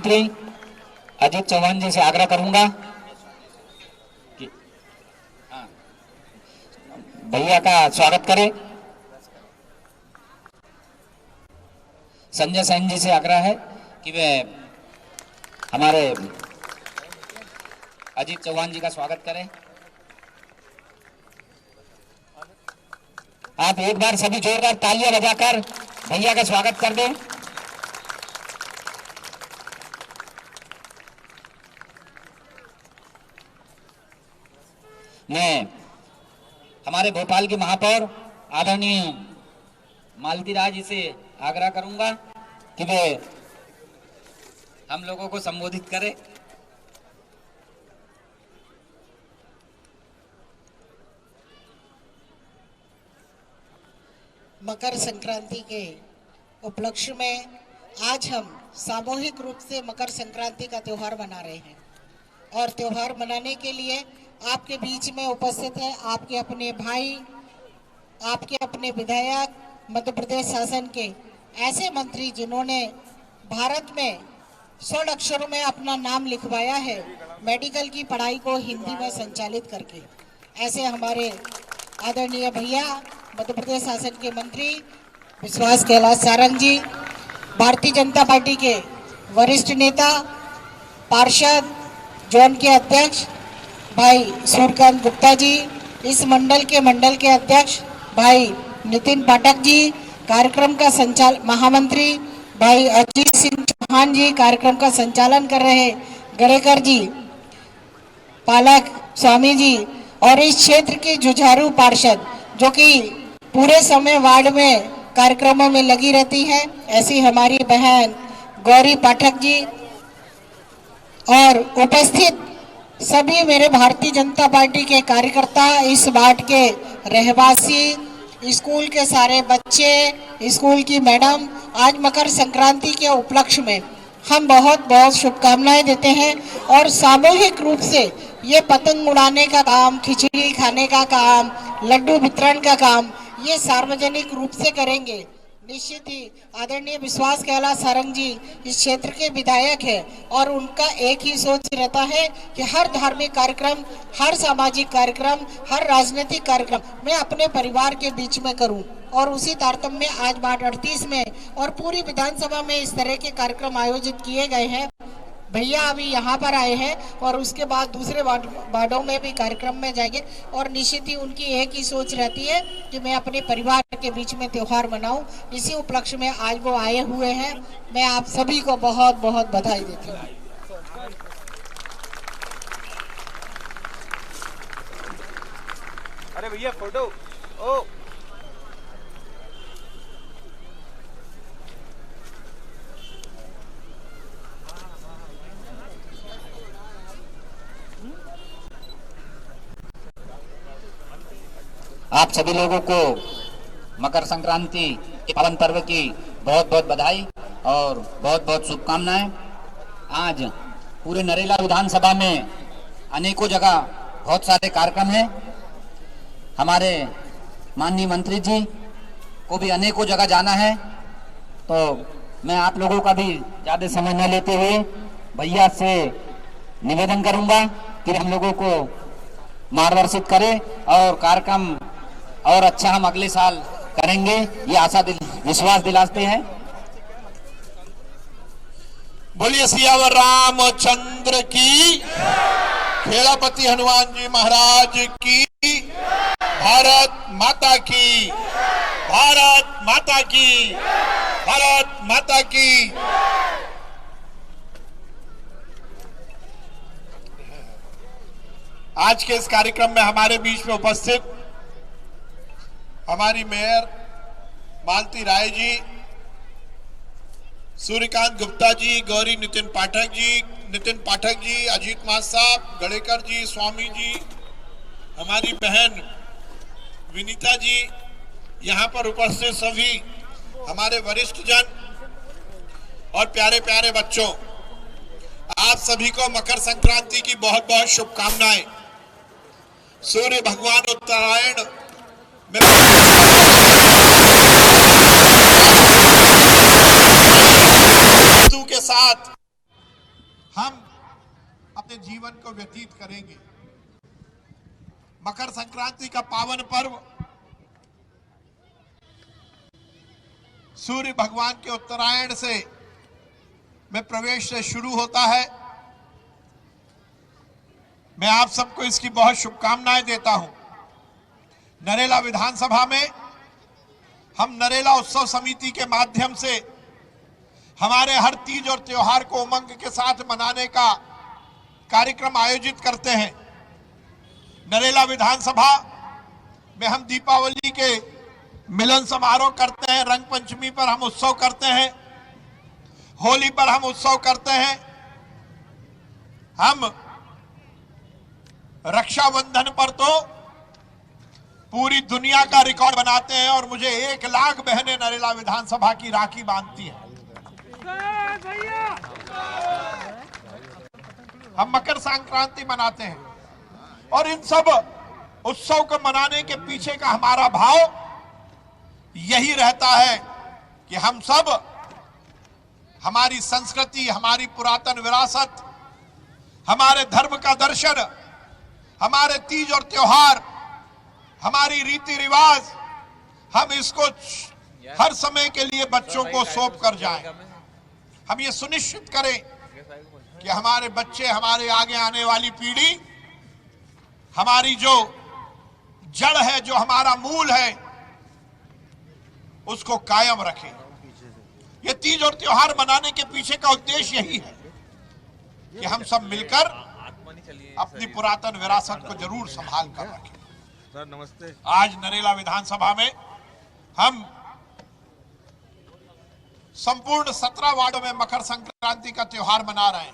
मंत्री अजीत चौहान जी से आग्रह करूंगा कि भैया का स्वागत करें। संजय सैन जी से आग्रह है कि वे हमारे अजीत चौहान जी का स्वागत करें। आप एक बार सभी जोरदार तालियां बजाकर भैया का स्वागत कर दें। मैं हमारे भोपाल की महापौर आदरणीय मालती राज जी से आग्रह करूंगा कि वे हम लोगों को संबोधित करें। मकर संक्रांति के उपलक्ष्य में आज हम सामूहिक रूप से मकर संक्रांति का त्यौहार मना रहे हैं और त्यौहार मनाने के लिए आपके बीच में उपस्थित है आपके अपने भाई, आपके अपने विधायक, मध्य प्रदेश शासन के ऐसे मंत्री जिन्होंने भारत में स्वर्ण अक्षरों में अपना नाम लिखवाया है मेडिकल की पढ़ाई को हिंदी में संचालित करके। ऐसे हमारे आदरणीय भैया मध्य प्रदेश शासन के मंत्री विश्वास कैलाश सारंग जी, भारतीय जनता पार्टी के वरिष्ठ नेता, पार्षद, जोन के अध्यक्ष भाई सूर्यकांत गुप्ता जी, इस मंडल के अध्यक्ष भाई नितिन पाठक जी, कार्यक्रम का महामंत्री भाई अजीत सिंह चौहान जी, कार्यक्रम का संचालन कर रहे गरेकर जी, पालक स्वामी जी और इस क्षेत्र के जुझारू पार्षद जो कि पूरे समय वार्ड में कार्यक्रमों में लगी रहती है, ऐसी हमारी बहन गौरी पाठक जी और उपस्थित सभी मेरे भारतीय जनता पार्टी के कार्यकर्ता, इस वार्ड के रहवासी, स्कूल के सारे बच्चे, स्कूल की मैडम, आज मकर संक्रांति के उपलक्ष्य में हम बहुत बहुत शुभकामनाएं देते हैं और सामूहिक रूप से ये पतंग उड़ाने का काम, खिचड़ी खाने का काम, लड्डू वितरण का काम ये सार्वजनिक रूप से करेंगे। निश्चित ही आदरणीय विश्वास कैलाश सारंग जी इस क्षेत्र के विधायक है और उनका एक ही सोच रहता है कि हर धार्मिक कार्यक्रम, हर सामाजिक कार्यक्रम, हर राजनीतिक कार्यक्रम मैं अपने परिवार के बीच में करूं और उसी तारतम्य में आज वार्ड 38 में और पूरी विधानसभा में इस तरह के कार्यक्रम आयोजित किए गए हैं। भैया अभी यहाँ पर आए हैं और उसके बाद दूसरे वार्डों में भी कार्यक्रम में जाएंगे और निश्चित ही उनकी एक ही सोच रहती है कि मैं अपने परिवार के बीच में त्यौहार मनाऊं। इसी उपलक्ष्य में आज वो आए हुए हैं। मैं आप सभी को बहुत बहुत बधाई देती हूँ। अरे भैया फोटो ओ आप सभी लोगों को मकर संक्रांति के पावन पर्व की बहुत बहुत बधाई और बहुत बहुत शुभकामनाएं। आज पूरे नरेला विधानसभा में अनेकों जगह बहुत सारे कार्यक्रम हैं। हमारे माननीय मंत्री जी को भी अनेकों जगह जाना है, तो मैं आप लोगों का भी ज़्यादा समय न लेते हुए भैया से निवेदन करूंगा कि हम लोगों को मार्गदर्शित करें और कार्यक्रम और अच्छा हम अगले साल करेंगे, ये विश्वास दिलाते हैं। बोलिए सियावर रामचंद्र की, खेलापति हनुमान जी महाराज की, भारत माता की, भारत माता की, भारत माता की। आज के इस कार्यक्रम में हमारे बीच में उपस्थित हमारी मेयर मालती राय जी, सूर्यकांत गुप्ता जी, गौरी नितिन पाठक जी, अजीत मास साहब, गड़ेकर जी, स्वामी जी, हमारी बहन विनीता जी, यहाँ पर उपस्थित सभी हमारे वरिष्ठ जन और प्यारे प्यारे बच्चों, आप सभी को मकर संक्रांति की बहुत बहुत शुभकामनाएं। सूर्य भगवान उत्तरायण में ऋतु के साथ हम अपने जीवन को व्यतीत करेंगे। मकर संक्रांति का पावन पर्व सूर्य भगवान के उत्तरायण से में प्रवेश से शुरू होता है। मैं आप सबको इसकी बहुत शुभकामनाएं देता हूं। नरेला विधानसभा में हम नरेला उत्सव समिति के माध्यम से हमारे हर तीज और त्योहार को उमंग के साथ मनाने का कार्यक्रम आयोजित करते हैं। नरेला विधानसभा में हम दीपावली के मिलन समारोह करते हैं, रंग पंचमी पर हम उत्सव करते हैं, होली पर हम उत्सव करते हैं, हम रक्षाबंधन पर तो पूरी दुनिया का रिकॉर्ड बनाते हैं और मुझे 1 लाख बहनें नरेला विधानसभा की राखी बांधती हैं। हम मकर संक्रांति मनाते हैं और इन सब उत्सव को मनाने के पीछे का हमारा भाव यही रहता है कि हम सब हमारी संस्कृति, हमारी पुरातन विरासत, हमारे धर्म का दर्शन, हमारे तीज और त्योहार, हमारी रीति रिवाज, हम इसको हर समय के लिए बच्चों को सौंप कर जाएं। हम ये सुनिश्चित करें कि हमारे बच्चे, हमारे आगे आने वाली पीढ़ी, हमारी जो जड़ है, जो हमारा मूल है, उसको कायम रखें। ये तीज और त्योहार मनाने के पीछे का उद्देश्य यही है कि हम सब मिलकर अपनी पुरातन विरासत को जरूर संभाल कर रखें। सर नमस्ते। आज नरेला विधानसभा में हम संपूर्ण 17 वार्डों में मकर संक्रांति का त्योहार मना रहे हैं,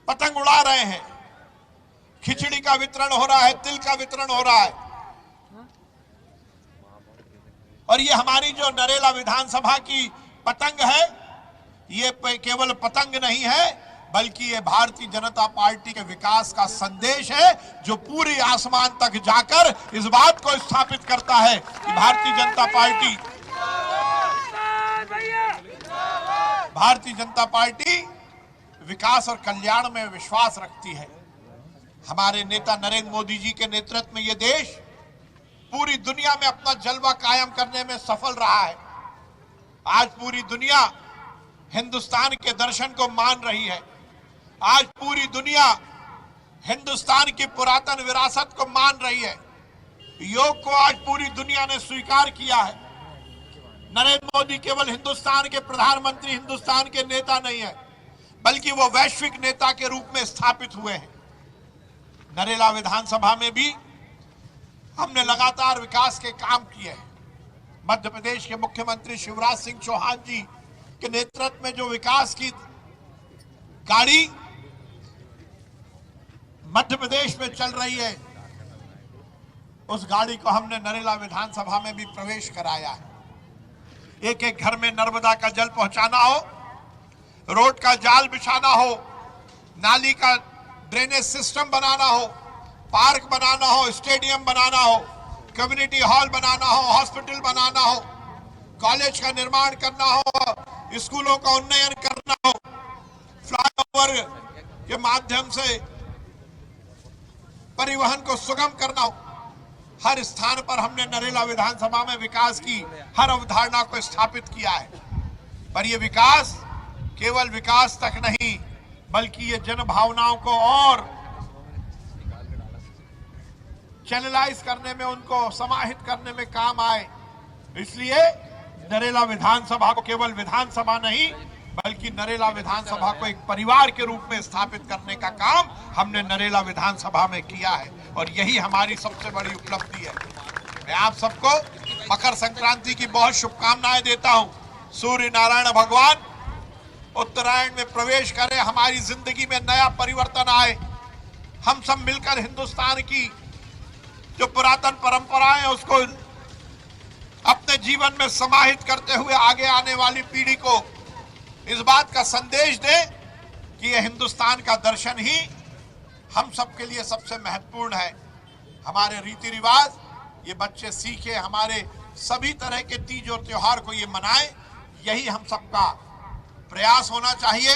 पतंग उड़ा रहे हैं, खिचड़ी का वितरण हो रहा है, तिल का वितरण हो रहा है। और ये हमारी जो नरेला विधानसभा की पतंग है, ये केवल पतंग नहीं है, बल्कि ये भारतीय जनता पार्टी के विकास का संदेश है, जो पूरी आसमान तक जाकर इस बात को स्थापित करता है कि भारतीय जनता पार्टी विकास और कल्याण में विश्वास रखती है। हमारे नेता नरेंद्र मोदी जी के नेतृत्व में ये देश पूरी दुनिया में अपना जलवा कायम करने में सफल रहा है। आज पूरी दुनिया हिंदुस्तान के दर्शन को मान रही है। आज पूरी दुनिया हिंदुस्तान की पुरातन विरासत को मान रही है। योग को आज पूरी दुनिया ने स्वीकार किया है। नरेंद्र मोदी केवल हिंदुस्तान के प्रधानमंत्री, हिंदुस्तान के नेता नहीं है, बल्कि वो वैश्विक नेता के रूप में स्थापित हुए हैं। नरेला विधानसभा में भी हमने लगातार विकास के काम किए हैं। मध्य प्रदेश के मुख्यमंत्री शिवराज सिंह चौहान जी के नेतृत्व में जो विकास की गाड़ी मध्य प्रदेश में चल रही है, उस गाड़ी को हमने नरेला विधानसभा में भी प्रवेश कराया है। एक एक घर में नर्मदा का जल पहुंचाना हो, रोड का जाल बिछाना हो, नाली का ड्रेनेज सिस्टम बनाना हो, पार्क बनाना हो, स्टेडियम बनाना हो, कम्युनिटी हॉल बनाना हो, हॉस्पिटल बनाना हो, कॉलेज का निर्माण करना हो, स्कूलों का उन्नयन करना हो, फ्लाईओवर के माध्यम से परिवहन को सुगम करना हो, हर स्थान पर हमने नरेला विधानसभा में विकास की हर अवधारणा को स्थापित किया है। पर यह विकास केवल विकास तक नहीं, बल्कि ये जन भावनाओं को और चैनलाइज करने में, उनको समाहित करने में काम आए। इसलिए नरेला विधानसभा को केवल विधानसभा नहीं, बल्कि नरेला विधानसभा को एक परिवार के रूप में स्थापित करने का काम हमने नरेला विधानसभा में किया है, और यही हमारी सबसे बड़ी उपलब्धि है। मैं आप सबको मकर संक्रांति की बहुत शुभकामनाएं देता हूं। सूर्य नारायण भगवान उत्तरायण में प्रवेश करें, हमारी जिंदगी में नया परिवर्तन आए, हम सब मिलकर हिंदुस्तान की जो पुरातन परंपराएं हैं उसको अपने जीवन में समाहित करते हुए आगे आने वाली पीढ़ी को इस बात का संदेश दें कि यह हिंदुस्तान का दर्शन ही हम सबके लिए सबसे महत्वपूर्ण है। हमारे रीति रिवाज ये बच्चे सीखे, हमारे सभी तरह के तीज और त्योहार को ये मनाएं, यही हम सबका प्रयास होना चाहिए।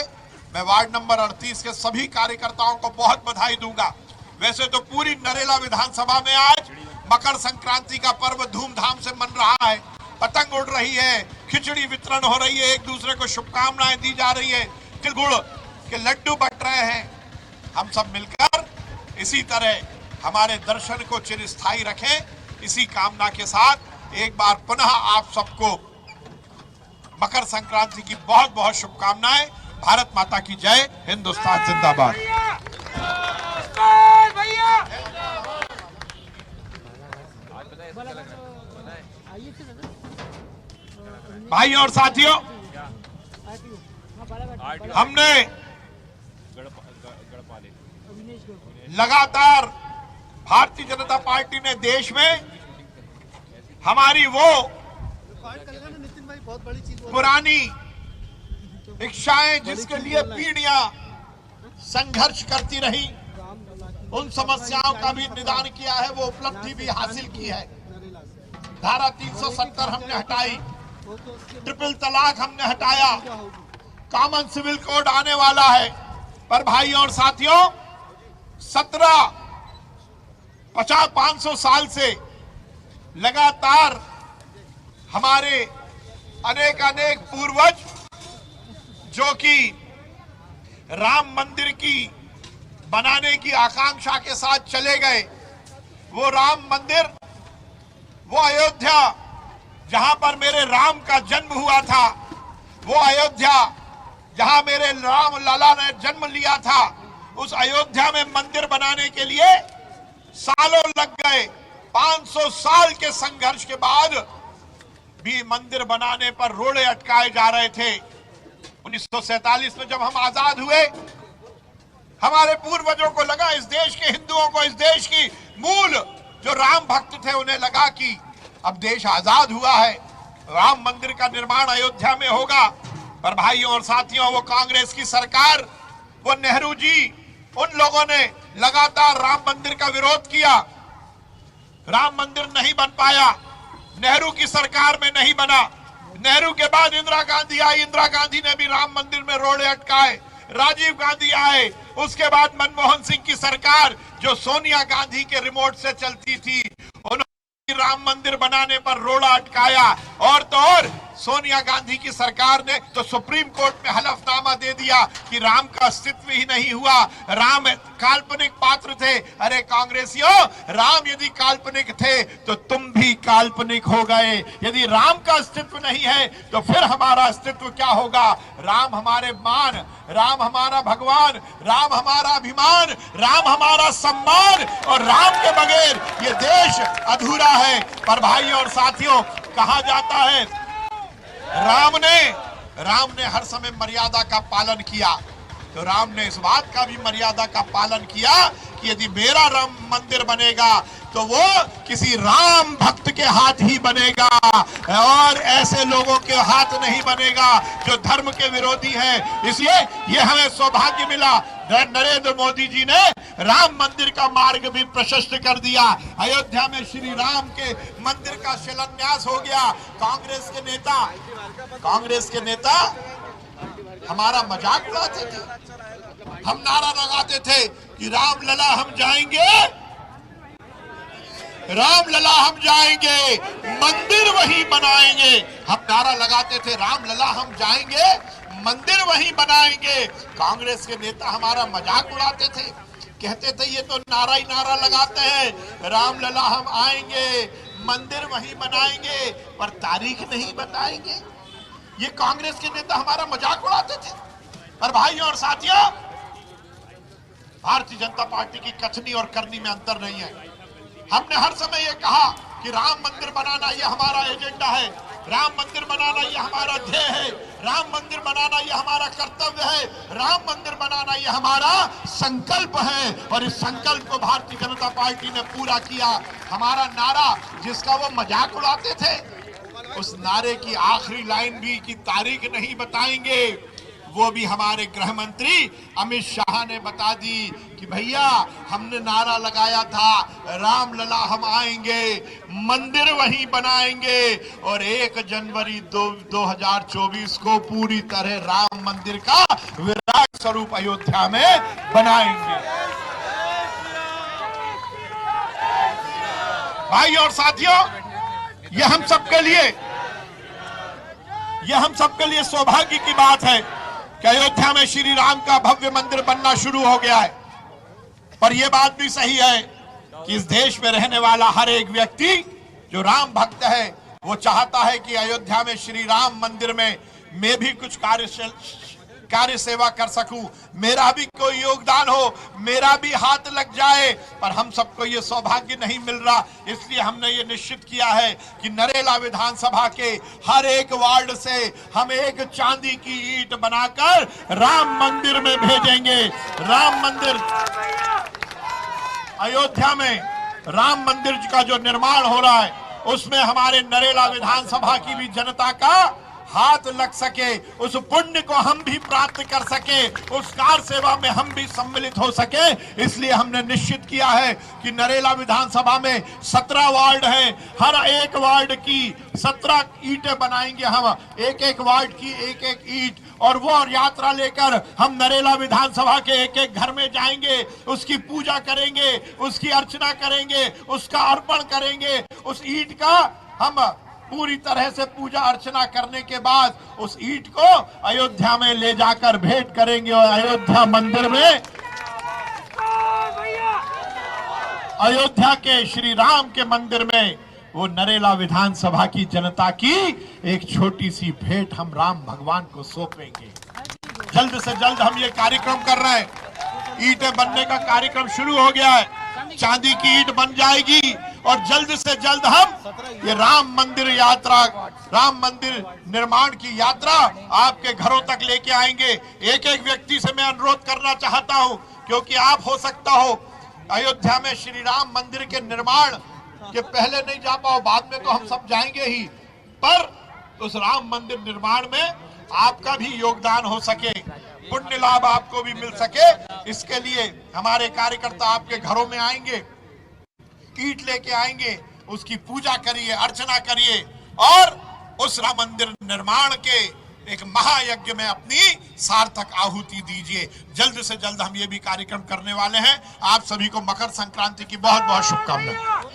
मैं वार्ड नंबर 38 के सभी कार्यकर्ताओं को बहुत बधाई दूंगा। वैसे तो पूरी नरेला विधानसभा में आज मकर संक्रांति का पर्व धूमधाम से मन रहा है, पतंग उड़ रही है, खिचड़ी वितरण हो रही है, एक दूसरे को शुभकामनाएं दी जा रही है, तिल गुड़ के लड्डू बट रहे हैं। हम सब मिलकर इसी तरह हमारे दर्शन को चिरस्थायी रखें। इसी कामना के साथ एक बार पुनः आप सबको मकर संक्रांति की बहुत बहुत शुभकामनाएं। भारत माता की जय, हिंदुस्तान जिंदाबाद। भाइयों और साथियों, हमने लगातार भारतीय जनता पार्टी ने देश में हमारी वो पुरानी इच्छाएं जिसके लिए पीढ़ियां संघर्ष करती रही, उन समस्याओं का भी निदान किया है, वो उपलब्धि भी हासिल की है। धारा 370 हमने हटाई, ट्रिपल तलाक हमने हटाया, कॉमन सिविल कोड आने वाला है। पर भाइयों और साथियों, 500 साल से लगातार हमारे अनेक पूर्वज जो कि राम मंदिर की बनाने की आकांक्षा के साथ चले गए, वो राम मंदिर, वो अयोध्या जहां पर मेरे राम का जन्म हुआ था, वो अयोध्या जहां मेरे राम लला ने जन्म लिया था, उस अयोध्या में मंदिर बनाने के लिए सालों लग गए। 500 साल के संघर्ष के बाद भी मंदिर बनाने पर रोड़े अटकाए जा रहे थे। 1947 में जब हम आजाद हुए, हमारे पूर्वजों को लगा, इस देश के हिंदुओं को, इस देश की मूल जो राम भक्त थे, उन्हें लगा कि अब देश आजाद हुआ है, राम मंदिर का निर्माण अयोध्या में होगा। पर भाइयों और साथियों, वो कांग्रेस की सरकार, वो नेहरू जी, उन लोगों ने लगातार राम मंदिर का विरोध किया। राम मंदिर नहीं बन पाया, नेहरू की सरकार में नहीं बना। नेहरू के बाद इंदिरा गांधी आई, इंदिरा गांधी ने भी राम मंदिर में रोड़े अटकाए। राजीव गांधी आए, उसके बाद मनमोहन सिंह की सरकार जो सोनिया गांधी के रिमोट से चलती थी, उन्होंने राम मंदिर बनाने पर रोड़ा अटकाया। और तो और सोनिया गांधी की सरकार ने तो सुप्रीम कोर्ट में हलफनामा दे दिया कि राम का अस्तित्व ही नहीं हुआ, राम काल्पनिक पात्र थे। अरे कांग्रेसियों, राम यदि काल्पनिक थे तो तुम भी काल्पनिक हो गए। यदि राम का अस्तित्व नहीं है तो फिर हमारा अस्तित्व क्या होगा? राम हमारे मान, राम हमारा भगवान, राम हमारा अभिमान, राम हमारा सम्मान, और राम के बगैर ये देश अधूरा है। पर भाइयों और साथियों, कहा जाता है राम ने हर समय मर्यादा का पालन किया, तो राम ने इस बात का भी मर्यादा का पालन किया कि यदि मेरा राम मंदिर बनेगा तो वो किसी राम भक्त के हाथ ही बनेगा, और ऐसे लोगों के हाथ नहीं बनेगा जो धर्म के विरोधी हैं। इसलिए ये हमें सौभाग्य मिला, नरेंद्र मोदी जी ने राम मंदिर का मार्ग भी प्रशस्त कर दिया। अयोध्या में श्री राम के मंदिर का शिलान्यास हो गया। कांग्रेस के नेता हमारा मजाक उड़ाते थे। हम नारा लगाते थे कि राम लला हम जाएंगे, राम लला हम जाएंगे, मंदिर वहीं बनाएंगे। हम नारा लगाते थे, राम लला हम जाएंगे, मंदिर वहीं बनाएंगे। कांग्रेस के नेता हमारा मजाक उड़ाते थे, कहते थे ये तो नारा ही नारा लगाते हैं, राम लला हम आएंगे, मंदिर वहीं बनाएंगे, पर तारीख नहीं बताएंगे। ये कांग्रेस के नेता हमारा मजाक उड़ाते थे। पर भाइयों और साथियों, भारतीय जनता पार्टी की कथनी और करनी में अंतर नहीं है। हमने हर समय ये कहा कि राम मंदिर बनाना ये हमारा एजेंडा है, राम मंदिर बनाना ये हमारा ध्येय है, राम मंदिर बनाना ये हमारा कर्तव्य है, राम मंदिर बनाना ये हमारा संकल्प है। और इस संकल्प को भारतीय जनता पार्टी ने पूरा किया। हमारा नारा जिसका वो मजाक उड़ाते थे, उस नारे की आखिरी लाइन भी की तारीख नहीं बताएंगे, वो भी हमारे गृह मंत्री अमित शाह ने बता दी कि भैया हमने नारा लगाया था, राम लला हम आएंगे, मंदिर वहीं बनाएंगे, और 1 जनवरी 2024 को पूरी तरह राम मंदिर का विराट स्वरूप अयोध्या में बनाएंगे। भाई और साथियों, यह हम सबके लिए सौभाग्य की बात है कि अयोध्या में श्री राम का भव्य मंदिर बनना शुरू हो गया है। पर यह बात भी सही है कि इस देश में रहने वाला हर एक व्यक्ति जो राम भक्त है वो चाहता है कि अयोध्या में श्री राम मंदिर में मैं भी कुछ कार्य सेवा कर सकूं, मेरा भी कोई योगदान हो, मेरा भी हाथ लग जाए। पर हम सबको ये सौभाग्य नहीं मिल रहा, इसलिए हमने ये निश्चित किया है कि नरेला विधानसभा के हर एक वार्ड से हम एक चांदी की ईंट बनाकर राम मंदिर में भेजेंगे। राम मंदिर, अयोध्या में राम मंदिर का जो निर्माण हो रहा है उसमें हमारे नरेला विधानसभा की भी जनता का हाथ लग सके, उस पुण्य को हम भी प्राप्त कर सके, उस कार्य सेवा में हम भी सम्मिलित हो सके। इसलिए हमने निश्चित किया है कि नरेला विधानसभा में 17 वार्ड हैं, हर एक वार्ड की 17 ईंटें बनाएंगे हम, एक एक वार्ड की एक एक ईंट, और वो यात्रा लेकर हम नरेला विधानसभा के एक एक घर में जाएंगे, उसकी पूजा करेंगे, उसकी अर्चना करेंगे, उसका अर्पण करेंगे। उस ईंट का हम पूरी तरह से पूजा अर्चना करने के बाद उस ईंट को अयोध्या में ले जाकर भेंट करेंगे और अयोध्या मंदिर में, अयोध्या के श्री राम के मंदिर में वो नरेला विधानसभा की जनता की एक छोटी सी भेंट हम राम भगवान को सौंपेंगे। जल्द से जल्द हम ये कार्यक्रम कर रहे हैं। ईंटें बनने का कार्यक्रम शुरू हो गया है, चांदी की ईंट बन जाएगी और जल्द से जल्द हम ये राम मंदिर यात्रा, राम मंदिर निर्माण की यात्रा आपके घरों तक लेके आएंगे। एक एक व्यक्ति से मैं अनुरोध करना चाहता हूं, क्योंकि आप हो सकता हो अयोध्या में श्री राम मंदिर के निर्माण के पहले नहीं जा पाओ, बाद में तो हम सब जाएंगे ही, पर उस राम मंदिर निर्माण में आपका भी योगदान हो सके, पुण्य लाभ आपको भी मिल सके, इसके लिए हमारे कार्यकर्ता आपके घरों में आएंगे, ईंट लेके आएंगे, उसकी पूजा करिए, अर्चना करिए और उस राम मंदिर निर्माण के एक महायज्ञ में अपनी सार्थक आहुति दीजिए। जल्द से जल्द हम ये भी कार्यक्रम करने वाले हैं। आप सभी को मकर संक्रांति की बहुत बहुत शुभकामनाएं।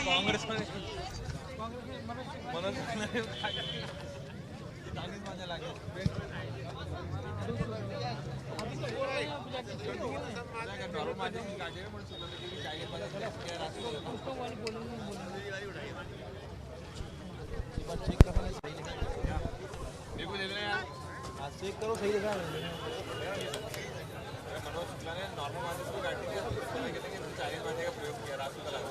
कांग्रेस में मनोज करो सही जगह मनोज शुक्ला ने नॉर्मल मार्केट को काट दिया, कहते हैं 40 मारने का प्रयोग किया रात को लगा।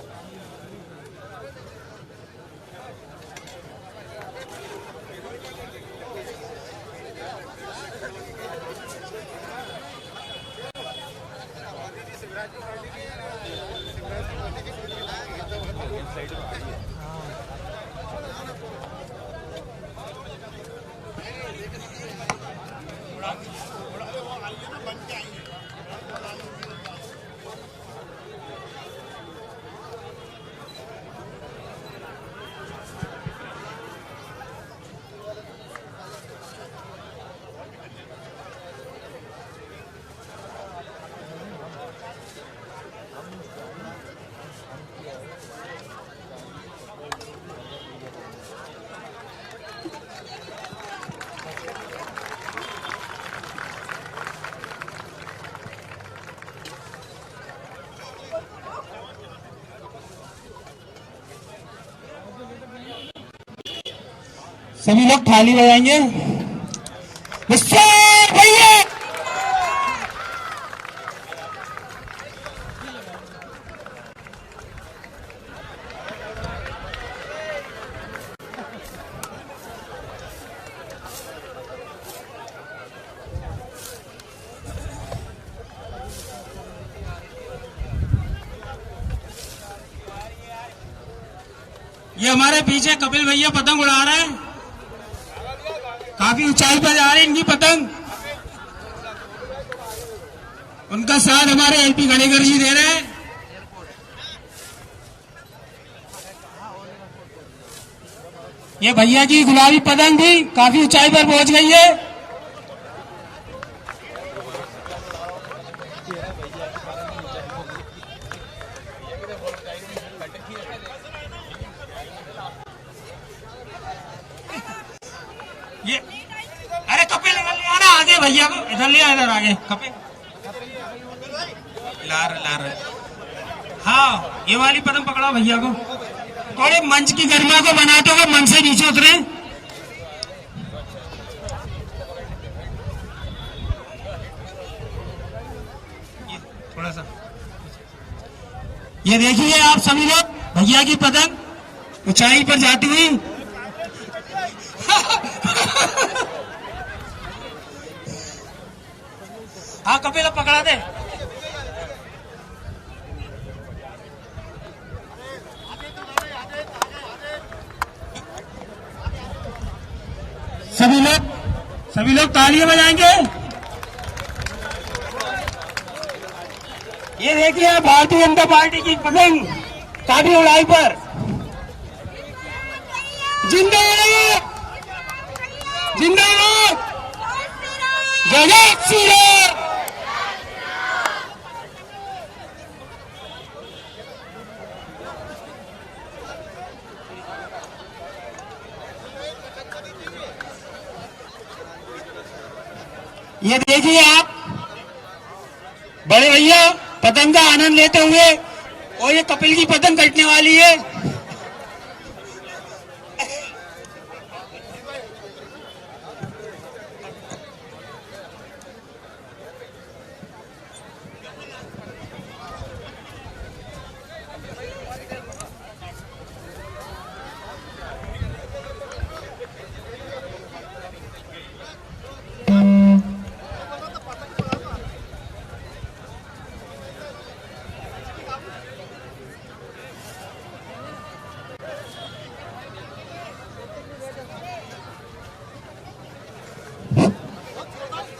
सभी लोग थाली बजाएंगे। भैया ये हमारे पीछे कपिल भैया पतंग उड़ा रहे हैं, काफी ऊंचाई पर जा रही है इनकी पतंग। उनका साथ हमारे एलपी गणेकर जी दे रहे हैं। ये भैया की गुलाबी पतंग भी काफी ऊंचाई पर पहुंच गई है। ये अरे कपिल इधर ले आना आगे, भैया को इधर ले आ, इधर आगे कपिल ला रहे। हाँ ये वाली पतंग पकड़ा भैया को, थोड़े मंच की गरिमा को बनाते हुए मंच से नीचे उतरे। ये थोड़ा सा ये देखिए आप सभी लोग, भैया की पतंग ऊंचाई पर जाती हुई। हाँ कपिल पकड़ा दे। सभी लोग तालियां बजाएंगे। ये देखिए भारतीय जनता पार्टी की पतंग काफी ऊंचाई पर। जिंदाबाद जिंदाबाद जय श्री राम। ये देखिए आप बड़े भैया पतंग का आनंद लेते हुए, और ये कपिल की पतंग कटने वाली है।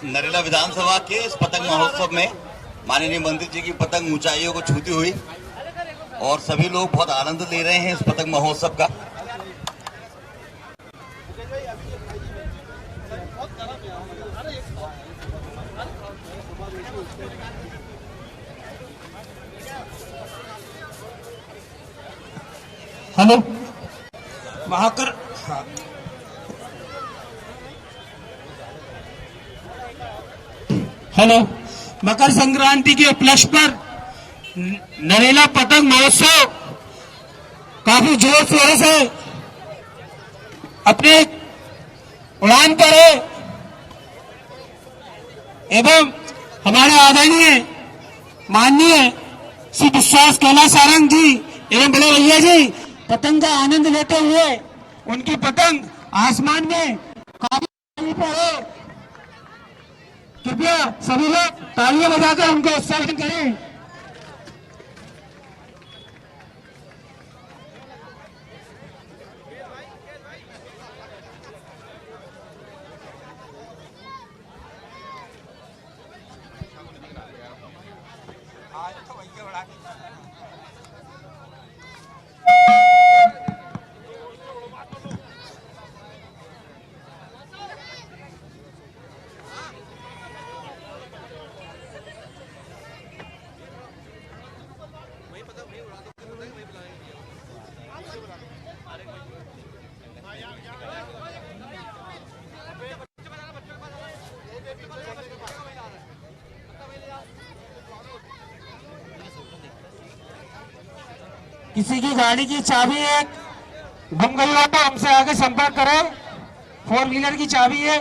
नरेला विधानसभा के इस पतंग महोत्सव में माननीय मंत्री जी की पतंग ऊंचाइयों को छूती हुई, और सभी लोग बहुत आनंद ले रहे हैं इस पतंग महोत्सव का। हेलो महाकर हेलो मकर संक्रांति के उपलक्ष्य पर नरेला पतंग महोत्सव काफी जोर शोर से अपने उड़ान पर है, एवं हमारे आदरणीय माननीय श्री विश्वास कैलाश सारंग जी एवं बड़े भैया जी पतंग का आनंद लेते हुए उनकी पतंग आसमान में काफी पर है। कृपया सभी लोग तालियां बजाकर उनको उत्साहित करें। किसी की गाड़ी की चाबी एक गुम गई हो तो हमसे आगे संपर्क करें। 4 व्हीलर की चाबी है।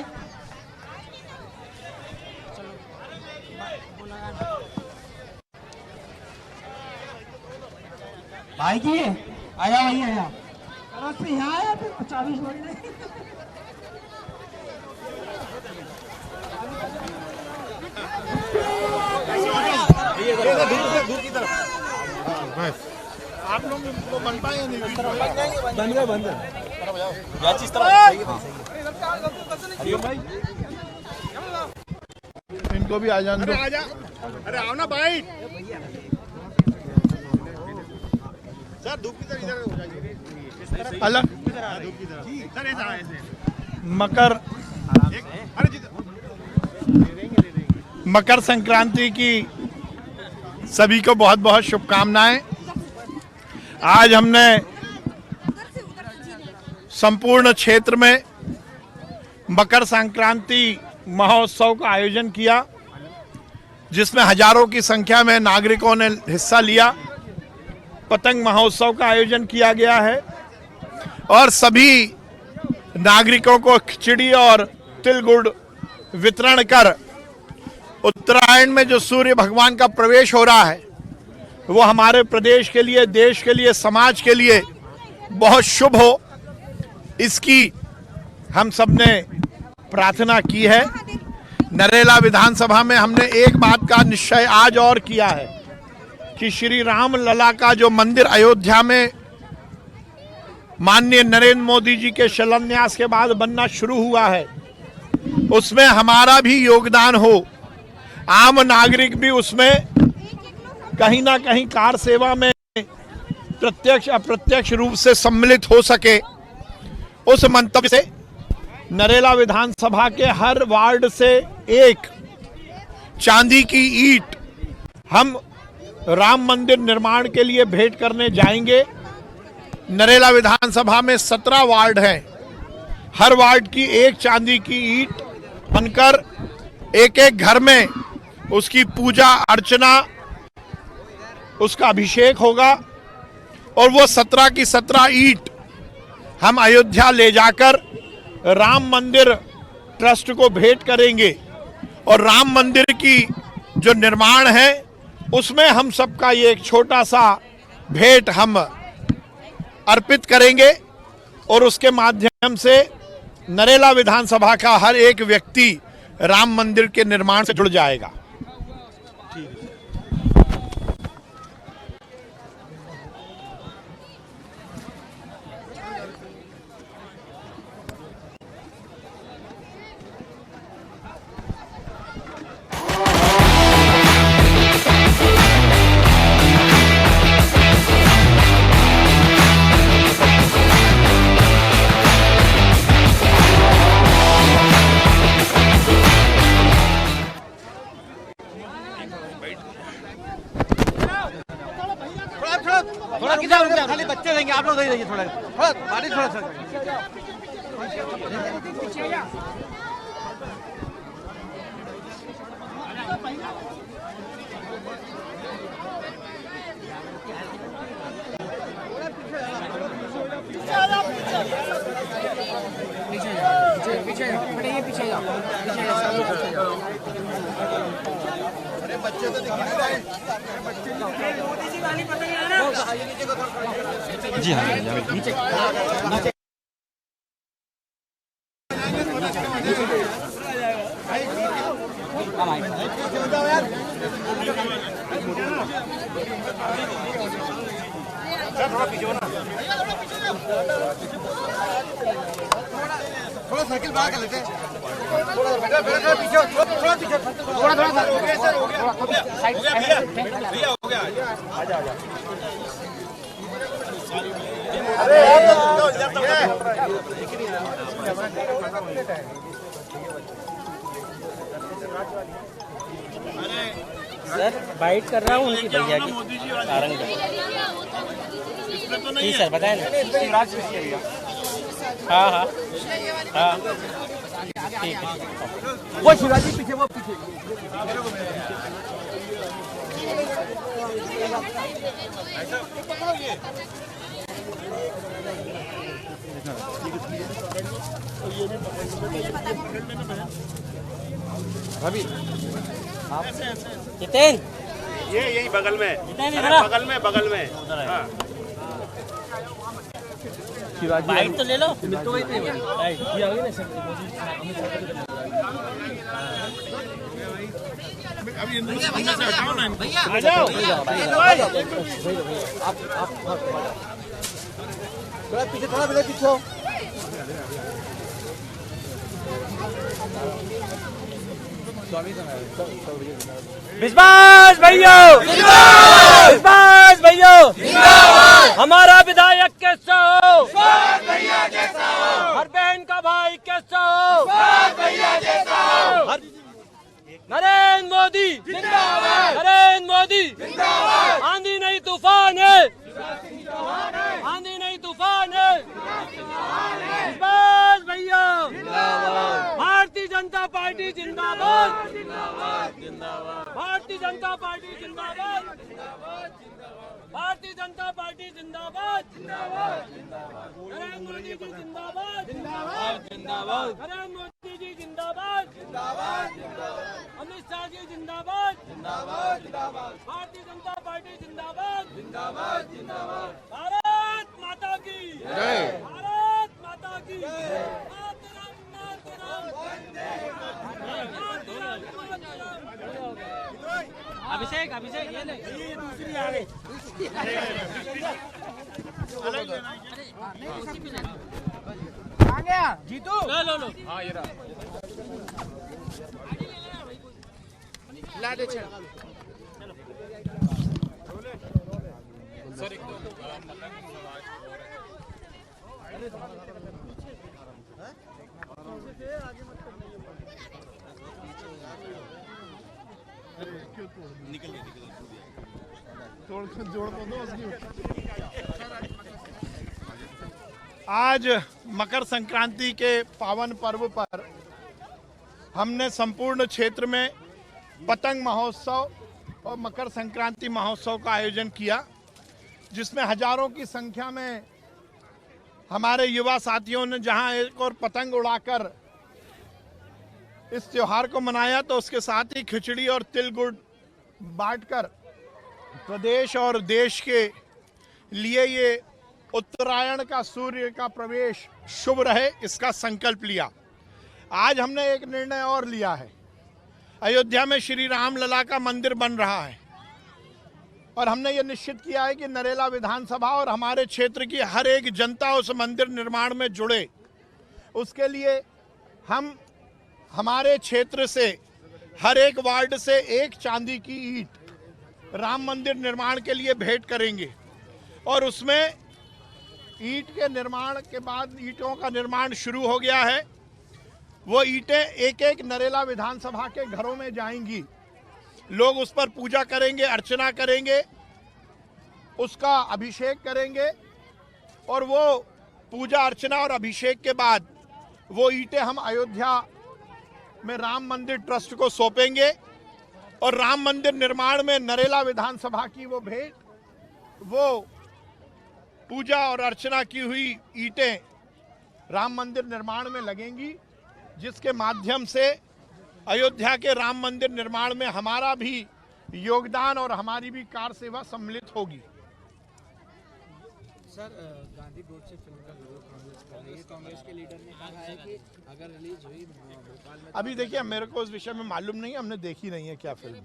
भाई की है, आया भाई आया, यहाँ आया फिर चाबी छोड़ दे। दूर की तरफ आप लोग वो बन पाए या नहीं? बंद क्या चीज तरह इनको भी आ जाने दो। अरे आओ ना भाई। सर धूप की तरह इधर हो जाइए। अलग धूप की तरह सर ऐसे मकर संक्रांति की सभी को बहुत बहुत शुभकामनाएं। आज हमने संपूर्ण क्षेत्र में मकर संक्रांति महोत्सव का आयोजन किया, जिसमें हजारों की संख्या में नागरिकों ने हिस्सा लिया। पतंग महोत्सव का आयोजन किया गया है और सभी नागरिकों को खिचड़ी और तिल गुड़ वितरण कर उत्तरायण में जो सूर्य भगवान का प्रवेश हो रहा है वो हमारे प्रदेश के लिए, देश के लिए, समाज के लिए बहुत शुभ हो, इसकी हम सब ने प्रार्थना की है। नरेला विधानसभा में हमने एक बात का निश्चय आज और किया है कि श्री राम लला का जो मंदिर अयोध्या में माननीय नरेंद्र मोदी जी के शिलान्यास के बाद बनना शुरू हुआ है, उसमें हमारा भी योगदान हो, आम नागरिक भी उसमें कहीं ना कहीं कार सेवा में प्रत्यक्ष अप्रत्यक्ष रूप से सम्मिलित हो सके। उस मंतव्य से नरेला विधानसभा के हर वार्ड से एक चांदी की ईंट हम राम मंदिर निर्माण के लिए भेंट करने जाएंगे। नरेला विधानसभा में 17 वार्ड हैं, हर वार्ड की एक चांदी की ईंट बनकर एक एक घर में उसकी पूजा अर्चना, उसका अभिषेक होगा और वो 17 की 17 ईंट हम अयोध्या ले जाकर राम मंदिर ट्रस्ट को भेंट करेंगे और राम मंदिर की जो निर्माण है उसमें हम सबका ये एक छोटा सा भेंट हम अर्पित करेंगे और उसके माध्यम से नरेला विधानसभा का हर एक व्यक्ति राम मंदिर के निर्माण से जुड़ जाएगा। थोड़ा किधर खाली बच्चे रहेंगे, आप लोग रहिए थोड़ा बारिश थोड़ा सा। अरे बच्चे तो दिख नहीं रहे। जी हाँ नीचे थोड़ा साइकिल बाहर कर लेते हैं। थोड़ा पीछे, थोड़ा पीछे, थोड़ा हो गया सर, हो गया साइड भैया हो गया। आजा आजा। अरे सर बाइट कर रहा हूँ उनकी भैया की सारंग जी सर बताए ना। हाँ हाँ हाँ ठीक है। वो शिवाजी पीछे, वो पीछे रवि जितेन ये यही बगल में, बगल में हाँ। बाइट तो ले लो। अभी इनको सामने से हटाओ ना इनको। आ जाओ थोड़ा पीछे, थोड़ा पीछे हो। विश्वास भैया, विश्वास भैया, हमारा विधायक कैसा हो, हर बहन का भाई कैसा हो, नरेंद्र मोदी जिंदाबाद, नरेंद्र मोदी जिंदाबाद। आंधी नहीं तूफान है, आंधी नहीं तूफान है, विश्वास भैया जिंदाबाद, भारतीय जनता पार्टी जिंदाबाद, भारतीय जनता पार्टी जिंदाबाद, भारतीय जनता पार्टी जिंदाबाद, नरेंद्र मोदी जी जिंदाबाद, नरेंद्र मोदी जी जिंदाबाद, अमित शाह जी जिंदाबाद, भारतीय जनता पार्टी जिंदाबाद, भारत माता की जय, भारत माता की मातरम, मातरम, अभिषेक, अभिषेक ये नहीं, ये दूसरी आ गई। आ गया जीतू, लो लो, हाँ ये रहा, ला दे चल। सर एक आज मकर संक्रांति के पावन पर्व पर हमने संपूर्ण क्षेत्र में पतंग महोत्सव और मकर संक्रांति महोत्सव का आयोजन किया, जिसमें हजारों की संख्या में हमारे युवा साथियों ने जहां एक और पतंग उड़ाकर इस त्योहार को मनाया, तो उसके साथ ही खिचड़ी और तिल गुड़ बांटकर प्रदेश और देश के लिए ये उत्तरायण का सूर्य का प्रवेश शुभ रहे, इसका संकल्प लिया। आज हमने एक निर्णय और लिया है। अयोध्या में श्री राम लला का मंदिर बन रहा है और हमने ये निश्चित किया है कि नरेला विधानसभा और हमारे क्षेत्र की हर एक जनता उस मंदिर निर्माण में जुड़े। उसके लिए हम हमारे क्षेत्र से हर एक वार्ड से एक चांदी की ईंट राम मंदिर निर्माण के लिए भेंट करेंगे और उसमें ईंट के निर्माण के बाद ईंटों का निर्माण शुरू हो गया है। वो ईंटें एक एक नरेला विधानसभा के घरों में जाएंगी, लोग उस पर पूजा करेंगे, अर्चना करेंगे, उसका अभिषेक करेंगे और वो पूजा अर्चना और अभिषेक के बाद वो ईंटें हम अयोध्या में राम मंदिर ट्रस्ट को सौंपेंगे और राम मंदिर निर्माण में नरेला विधानसभा की वो भेंट, वो पूजा और अर्चना की हुई ईंटें राम मंदिर निर्माण में लगेंगी, जिसके माध्यम से अयोध्या के राम मंदिर निर्माण में हमारा भी योगदान और हमारी भी कार सेवा सम्मिलित होगी। सर, गांधी रोड से फिल्म का विरोध कांग्रेस कर रही है। कांग्रेस के लीडर ने कहा है कि अगर रिलीज हुई भोपाल में, अभी देखिए मेरे को उस विषय में मालूम नहीं है, हमने देखी नहीं है क्या फिल्म।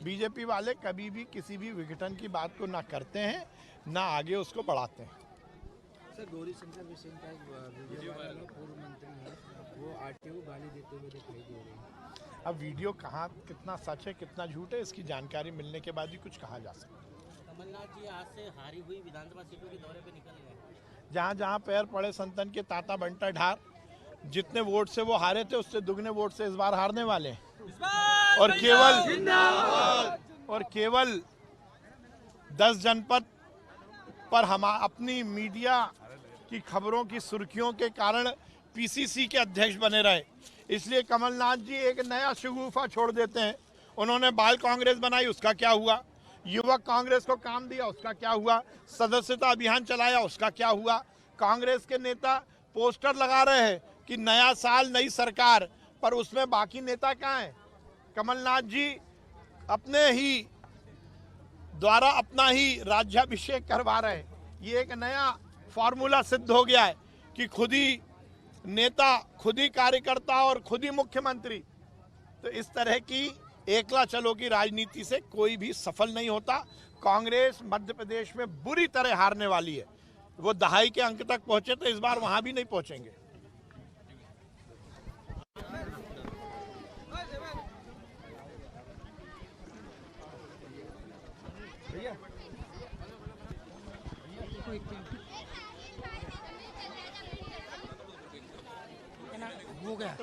बीजेपी वाले कभी भी किसी भी विघटन की बात को ना करते हैं ना आगे उसको बढ़ाते हैं। सर, गौरी शंकर बिसेन का एक वीडियो वायरल है, पूर्व मंत्री है, वो आरटीओ गाली देते हुए दिखाई दे रहे हैं। अब वीडियो कहाँ कितना सच है कितना झूठ है, इसकी जानकारी मिलने के बाद ही कुछ कहा जा सकता है। कमलनाथ जी आज से हारी हुई विधानसभा सीटों के दौरे पे निकल गए। जहाँ जहाँ पैर पड़े संतन के ताता बंटा ढार, जितने वोट से वो हारे थे उससे दुगने वोट से इस बार हारने वाले हैं। और केवल 10 जनपद पर हम अपनी मीडिया की खबरों की सुर्खियों के कारण पीसीसी के अध्यक्ष बने रहे, इसलिए कमलनाथ जी एक नया शगुफा छोड़ देते हैं। उन्होंने बाल कांग्रेस बनाई, उसका क्या हुआ? युवक कांग्रेस को काम दिया, उसका क्या हुआ? सदस्यता अभियान चलाया, उसका क्या हुआ? कांग्रेस के नेता पोस्टर लगा रहे हैं कि नया साल नई सरकार, पर उसमें बाकी नेता कहाँ हैं? कमलनाथ जी अपने ही द्वारा अपना ही राज्याभिषेक करवा रहे हैं। ये एक नया फॉर्मूला सिद्ध हो गया है कि खुद ही नेता, खुद ही कार्यकर्ता और खुद ही मुख्यमंत्री। तो इस तरह की एकला चलो की राजनीति से कोई भी सफल नहीं होता। कांग्रेस मध्य प्रदेश में बुरी तरह हारने वाली है। वो दहाई के अंक तक पहुंचे तो इस बार वहां भी नहीं पहुंचेंगे। हो गया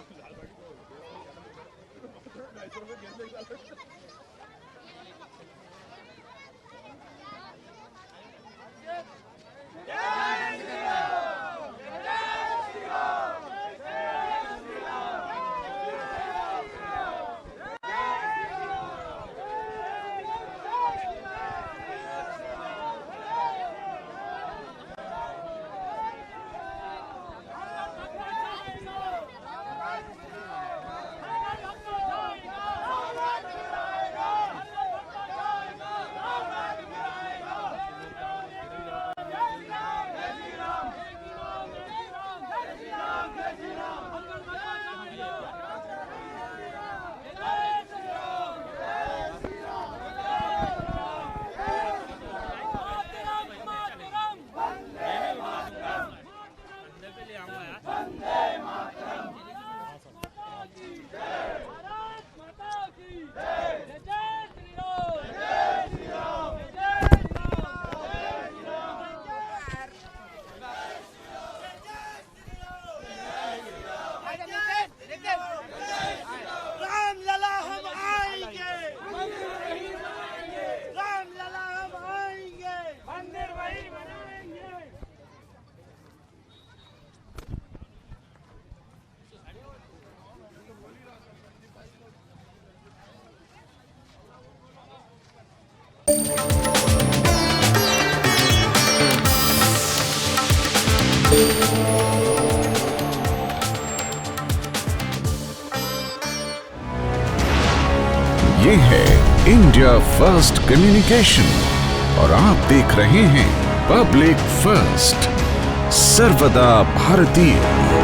ये है इंडिया फर्स्ट कम्युनिकेशन और आप देख रहे हैं पब्लिक फर्स्ट, सर्वदा भारतीय।